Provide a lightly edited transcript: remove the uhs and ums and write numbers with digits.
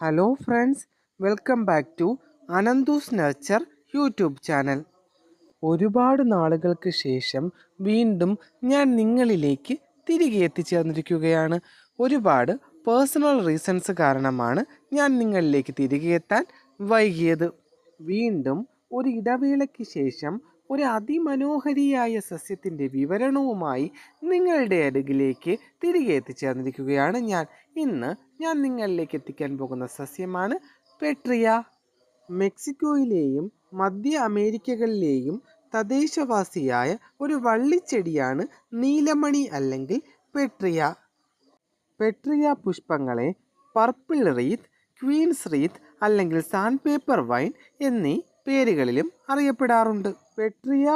Hello friends, welcome back to Ananthu's nurture YouTube channel. ഒരുപാട് നാളുകൾക്ക് ശേഷം വീണ്ടും ഞാൻ നിങ്ങളിലേക്ക് തിരികെ എത്തിച്ചേർന്നിരിക്കുകയാണ്. ഒരുപാട് പേഴ്സണൽ റീസൺസ് കാരണമാണ് ഞാൻ നിങ്ങളിലേക്ക് തിരികെ എത്താൻ വൈകിയത്. വീണ്ടും ഒരു ഇടവേളയ്ക്ക് ശേഷം ഒരു അതിമനോഹരിയായ സസ്യത്തിൻ്റെ വിവരണവുമായി നിങ്ങളുടെ അരികിലേക്ക് തിരികെ എത്തിച്ചേർന്നിരിക്കുകയാണ് ഞാൻ. ഇന്ന് ഞാൻ നിങ്ങളിലേക്ക് എത്തിക്കാൻ പോകുന്ന സസ്യമാണ് പെട്രിയ. മെക്സിക്കോയിലെയും മധ്യ അമേരിക്കകളിലെയും തദ്ദേശവാസിയായ ഒരു വള്ളിച്ചെടിയാണ് നീലമണി അല്ലെങ്കിൽ പെട്രിയ. പെട്രിയ പുഷ്പങ്ങളെ പർപ്പിൾ റീത്ത്, ക്വീൻസ് റീത്ത് അല്ലെങ്കിൽ സാൻഡ് പേപ്പർ വൈൻ എന്നീ പേരുകളിലും അറിയപ്പെടാറുണ്ട്. പെട്രിയ